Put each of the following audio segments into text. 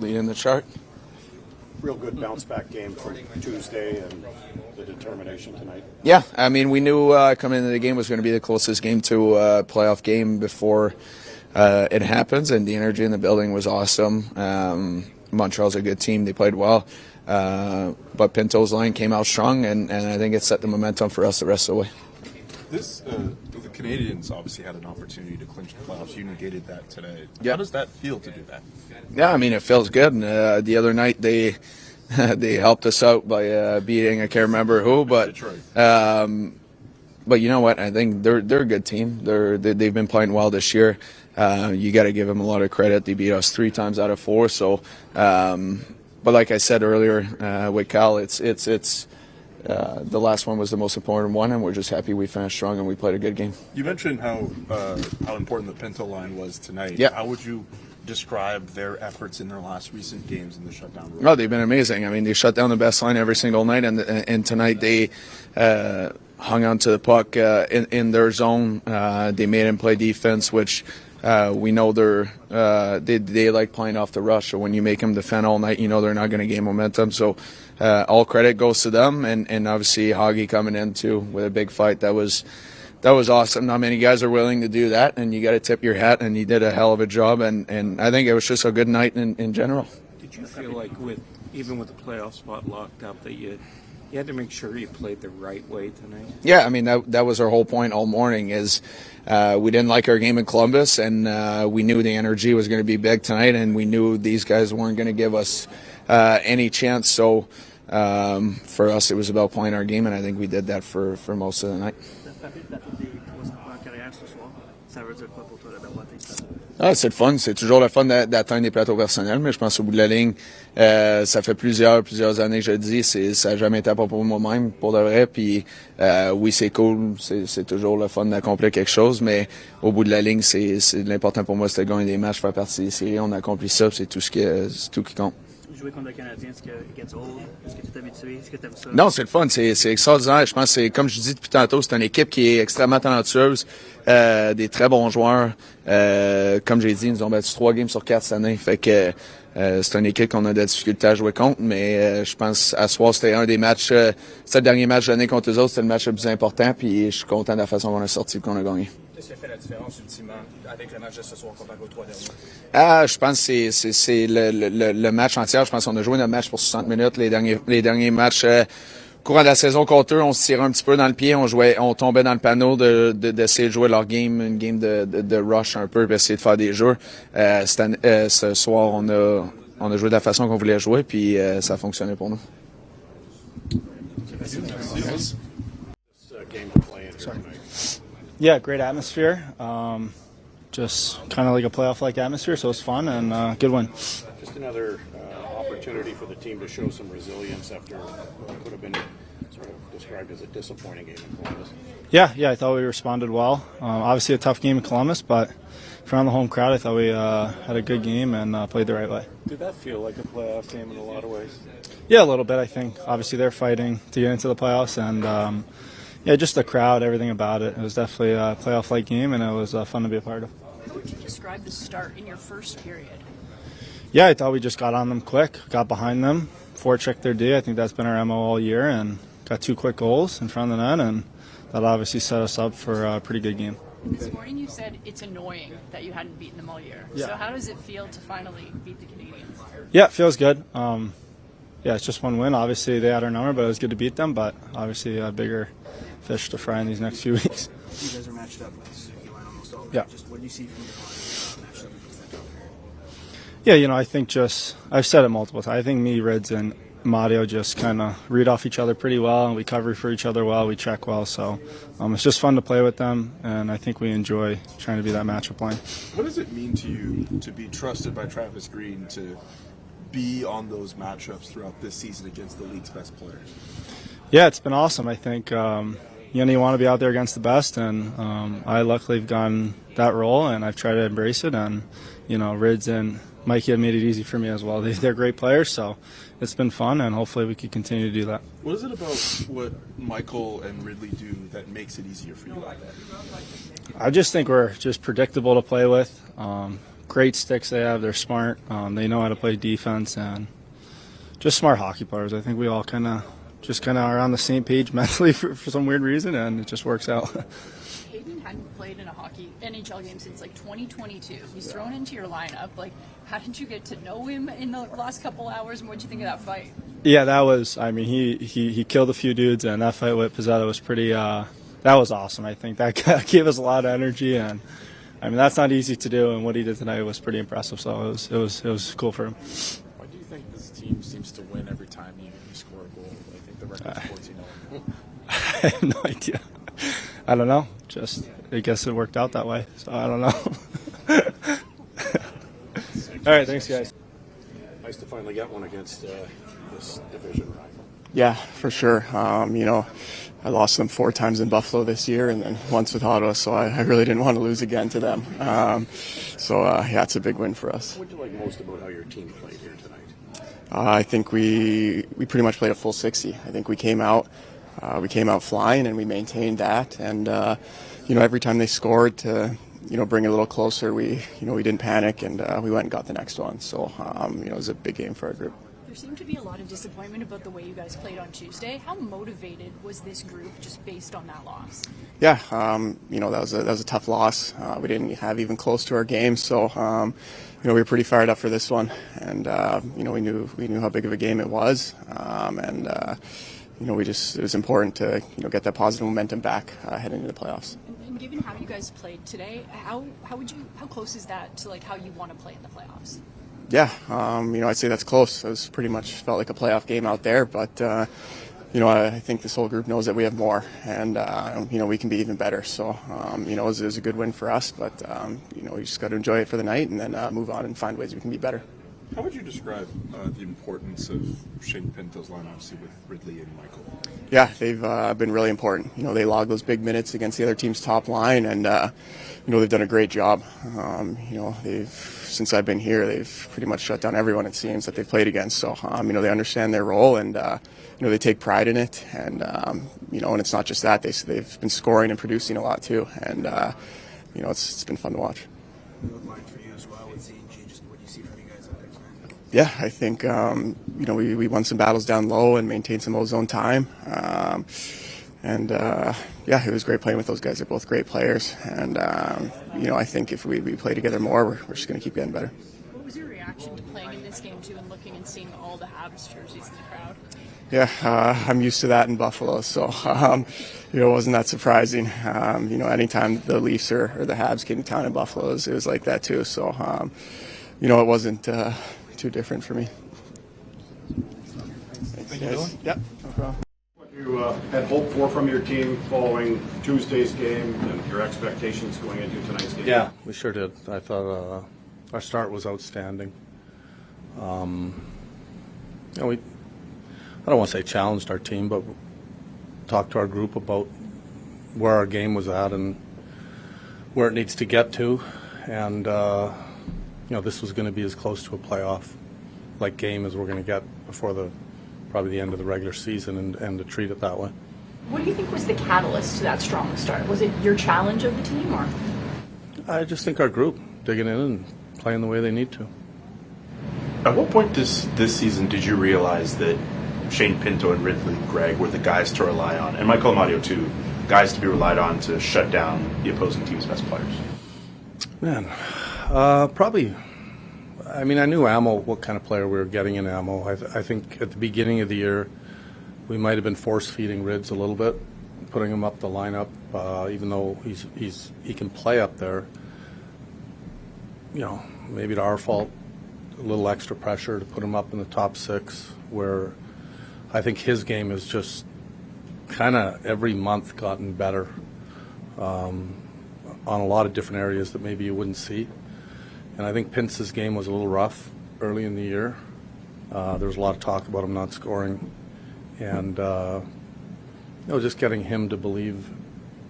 leading the chart. Real good bounce-back game for Tuesday and the determination tonight. Yeah, I mean, we knew coming into the game was going to be the closest game to a playoff game before it happens, and the energy in the building was awesome. Montreal's a good team. They played well. But Pinto's line came out strong, and I think it set the momentum for us the rest of the way. The Canadiens obviously had an opportunity to clinch the playoffs. You negated that today. Yeah. How does that feel to do that? Yeah, I mean, it feels good. The other night they helped us out by beating, I can't remember who, but you know what? I think they're a good team. They've been playing well this year. You got to give them a lot of credit. They beat us 3 times out of 4. So, but like I said earlier with Cal, it's the last one was the most important one, and we're just happy we finished strong and we played a good game. You mentioned how important the Pinto line was tonight. Yeah. How would you describe their efforts in their last recent games in the shutdown role? Oh, they've been amazing. I mean, they shut down the best line every single night, and tonight they hung on to the puck in their zone. They made him play defense, which we know they like playing off the rush. So when you make them defend all night, you know they're not going to gain momentum. So all credit goes to them, and obviously Hoggy coming in too with a big fight. That was awesome. Not many guys are willing to do that, and you got to tip your hat. And he did a hell of a job, and I think it was just a good night in general. Did you feel like even with the playoff spot locked up that you had to make sure you played the right way tonight? Yeah, I mean that was our whole point all morning. Is we didn't like our game in Columbus, and we knew the energy was going to be big tonight, and we knew these guys weren't going to give us any chance. So for us, it was about playing our game, and I think we did that for most of the night. Ah, c'est le fun. C'est toujours le fun d'atteindre des plateaux personnels, mais je pense au bout de la ligne, ça fait plusieurs années que je le dis, ça n'a jamais été à propos de moi-même, pour de vrai. Puis oui, c'est cool, c'est toujours le fun d'accomplir quelque chose, mais au bout de la ligne, c'est l'important pour moi, c'était de gagner des matchs, faire partie des séries. On a accompli ça, c'est tout qui compte. Jouer contre le Canadien, est-ce que gets old? Est-ce que tu es habitué? Est-ce que tu aimes ça? Non, c'est le fun. C'est extraordinaire. Je pense que c'est, comme je dis depuis tantôt, c'est une équipe qui est extrêmement talentueuse, des très bons joueurs. Comme j'ai dit, ils nous ont battu 3 games sur 4 cette année. Fait que c'est une équipe qu'on a de la difficulté à jouer contre, mais je pense à ce soir, c'était un des matchs, c'était le dernier match de l'année contre eux autres, c'était le match le plus important, puis je suis content de la façon qu'on a sorti et qu'on a gagné. Qu'est-ce qui a fait la différence ultimement avec le match de ce soir comparé aux 3 derniers? Je pense que c'est le match entier. Je pense qu'on a joué notre match pour 60 minutes. Les derniers matchs, courant de la saison contre eux, on se tirait un petit peu dans le pied. On tombait dans le panneau d'essayer de jouer leur game, une game de rush un peu, puis essayer de faire des jeux. Ce soir, on a joué de la façon qu'on voulait jouer, puis ça a fonctionné pour nous. Yeah, great atmosphere. Just kind of like a playoff-like atmosphere, so it's fun and good win. Just another opportunity for the team to show some resilience after what would have been sort of described as a disappointing game in Columbus. Yeah, I thought we responded well. Obviously a tough game in Columbus, but around the home crowd, I thought we had a good game and played the right way. Did that feel like a playoff game in a lot of ways? Yeah, a little bit, I think. Obviously they're fighting to get into the playoffs, and just the crowd, everything about it. It was definitely a playoff-like game, and it was fun to be a part of. How would you describe the start in your first period? Yeah, I thought we just got on them quick, got behind them, forechecked their D. I think that's been our MO all year, and got 2 quick goals in front of the net, and that obviously set us up for a pretty good game. This morning you said it's annoying that you hadn't beaten them all year. Yeah. So how does it feel to finally beat the Canadiens? Yeah, it feels good. It's just one win. Obviously, they had our number, but it was good to beat them, but obviously a bigger fish to fry in these next few weeks. You guys are matched up with Line almost all. Yeah. Just what do you see from the matchup against that top Yeah, I think I've said it multiple times. I think me, Rids, and Mario just kind of read off each other pretty well, and we cover for each other well, we check well. So it's just fun to play with them, and I think we enjoy trying to be that matchup line. What does it mean to you to be trusted by Travis Green to be on those matchups throughout this season against the league's best players? Yeah, it's been awesome. I think you want to be out there against the best, and I luckily have gotten that role, and I've tried to embrace it. And Rids and Mikey have made it easy for me as well. They're great players, so it's been fun, and hopefully we can continue to do that. What is it about what Michael and Ridley do that makes it easier for you out there? I just think we're just predictable to play with. great sticks they have. They're smart. They know how to play defense and just smart hockey players. I think we all kind of are on the same page mentally for some weird reason, and it just works out. Hayden hadn't played in a NHL game since like 2022. He's thrown into your lineup. Like, how did you get to know him in the last couple hours, and what did you think of that fight? Yeah, that was. I mean, he killed a few dudes, and that fight with Pizzetta was pretty. That was awesome. I think that gave us a lot of energy, and I mean that's not easy to do. And what he did tonight was pretty impressive. So it was cool for him. Why do you think this team seems to win every time you score a goal? I think the record's 14-0. I have no idea. I don't know. Just I guess it worked out that way. So I don't know. All right, thanks guys. Nice to finally get one against this division rival. Yeah, for sure. I lost them 4 times in Buffalo this year and then once with Ottawa, so I really didn't want to lose again to them. Yeah, it's a big win for us. What did you like most about how your team played here tonight? I think we pretty much played a full 60. I think we came out flying and we maintained that. And every time they scored to bring it a little closer, we didn't panic and we went and got the next one. So it was a big game for our group. There seemed to be a lot of disappointment about the way you guys played on Tuesday. How motivated was this group just based on that loss? Yeah, that was a tough loss. We didn't have even close to our game, so we were pretty fired up for this one, and we knew how big of a game it was, it was important to get that positive momentum back heading into the playoffs. And given how you guys played today, how close is that to like how you want to play in the playoffs? Yeah, I'd say that's close. It was pretty much felt like a playoff game out there, but I think this whole group knows that we have more, and we can be even better. So it was a good win for us, but we just got to enjoy it for the night and then move on and find ways we can be better. How would you describe the importance of Shane Pinto's line, obviously, with Ridley and Michael? Yeah, they've been really important. They log those big minutes against the other team's top line, and they've done a great job. Since I've been here, they've pretty much shut down everyone, it seems, that they've played against. So they understand their role, and they take pride in it. And and it's not just that; they've been scoring and producing a lot too. And it's been fun to watch. Line for you as well with CNG, just what do you see from you guys out there tonight? Yeah, I think we won some battles down low and maintained some O-zone time. It was great playing with those guys. They're both great players, and I think if we play together more, we're just going to keep getting better. What was your reaction to playing in this game too, and looking and seeing all the Habs jerseys in the crowd? Yeah, I'm used to that in Buffalo, so it wasn't that surprising. Anytime the Leafs or the Habs came to town in Buffalo, it was like that too. So it wasn't too different for me. Thank you, Dylan. Yep, no problem. What you had hoped for from your team following Tuesday's game and your expectations going into tonight's game? Yeah, we sure did. I thought our start was outstanding. I don't want to say challenged our team, but talked to our group about where our game was at and where it needs to get to. And, this was going to be as close to a playoff-like game as we're going to get before probably the end of the regular season, and to treat it that way. What do you think was the catalyst to that strong start? Was it your challenge of the team, or? I just think our group digging in and playing the way they need to. At what point this season did you realize that Shane Pinto and Ridley Gregg were the guys to rely on, and Michael Amadio too, guys to be relied on to shut down the opposing team's best players? Man, probably. I mean, I knew what kind of player we were getting in Amo. I think at the beginning of the year, we might have been force-feeding Rids a little bit, putting him up the lineup, even though he can play up there. Maybe to our fault, a little extra pressure to put him up in the top 6, where I think his game has just kind of every month gotten better on a lot of different areas that maybe you wouldn't see. And I think Pince's game was a little rough early in the year. There was a lot of talk about him not scoring. And, just getting him to believe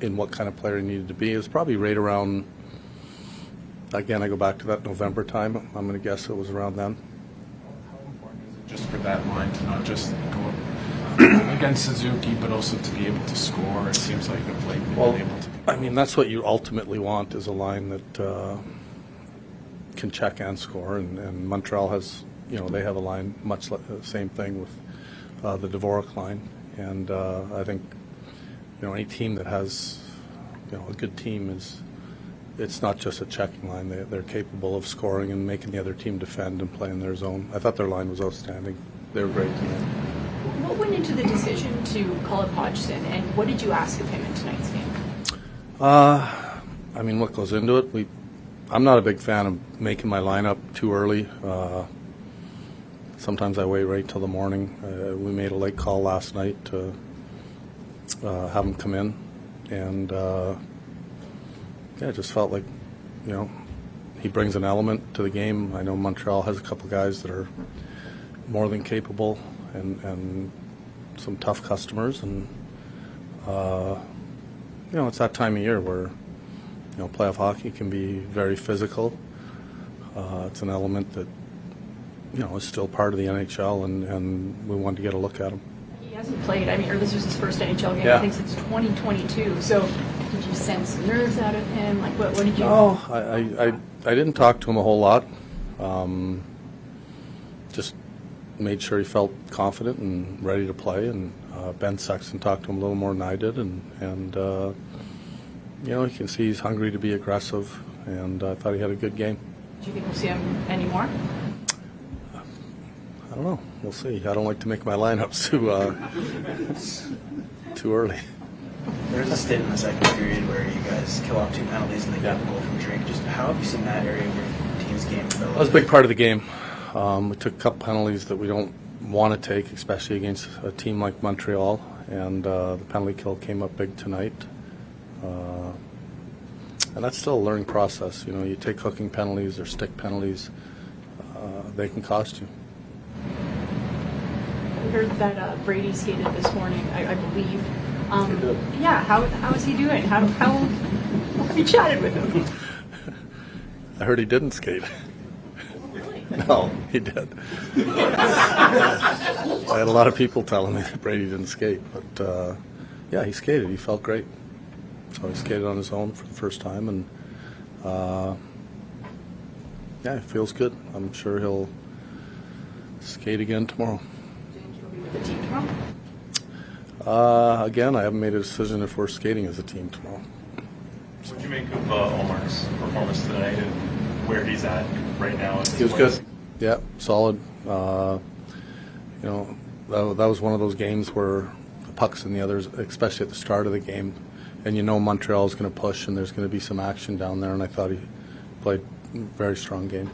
in what kind of player he needed to be. It was probably right around, again, I go back to that November time. I'm going to guess it was around then. How important is it just for that line to not just go against Suzuki, but also to be able to score? It seems like of late they've been able to. I mean, that's what you ultimately want, is a line that can check and score, and Montreal has, they have a line much like the same thing with the Dvorak line, and I think, any team that has, a good team it's not just a checking line. They're capable of scoring and making the other team defend and play in their zone. I thought their line was outstanding. They were great tonight. What went into the decision to call up Hodgson, and what did you ask of him in tonight's game? What goes into it? I'm not a big fan of making my lineup too early. Sometimes I wait right till the morning. We made a late call last night to have him come in, and it just felt like, he brings an element to the game. I know Montreal has a couple guys that are more than capable and some tough customers, and it's that time of year where playoff hockey can be very physical. It's an element that is still part of the NHL, and we wanted to get a look at him. He hasn't played. Or this was his first NHL game, Yeah. I think, since 2022. So, did you sense nerves out of him? What did you? No, I didn't talk to him a whole lot. Just made sure he felt confident and ready to play. And Ben Sexton talked to him a little more than I did, and you can see he's hungry to be aggressive. And I thought he had a good game. Do you think we'll see him anymore? I don't know. We'll see. I don't like to make my lineups too early. There was a stint in the second period where you guys kill off 2 penalties and they get a goal from drink. Just how have you seen that area of your team's game develop? That was a big part of the game. We took a couple penalties that we don't want to take, especially against a team like Montreal, and the penalty kill came up big tonight. And that's still a learning process. You take hooking penalties or stick penalties, they can cost you. We heard that Brady skated this morning, I believe. He did. Yeah, how is he doing? How have you chatted with him? I heard he didn't skate. Really? No, he did. I had a lot of people telling me that Brady didn't skate, but yeah, he skated. He felt great. So he skated on his own for the first time, and yeah, it feels good. I'm sure he'll skate again tomorrow. Do you think he'll be with the team tomorrow? Again, I haven't made a decision if we're skating as a team tomorrow. What did you make of Omar's performance tonight and where he's at right now? He was good. Yeah, solid. That was one of those games where the puck's in the others, especially at the start of the game, and Montreal is going to push and there's going to be some action down there, and I thought he played a very strong game.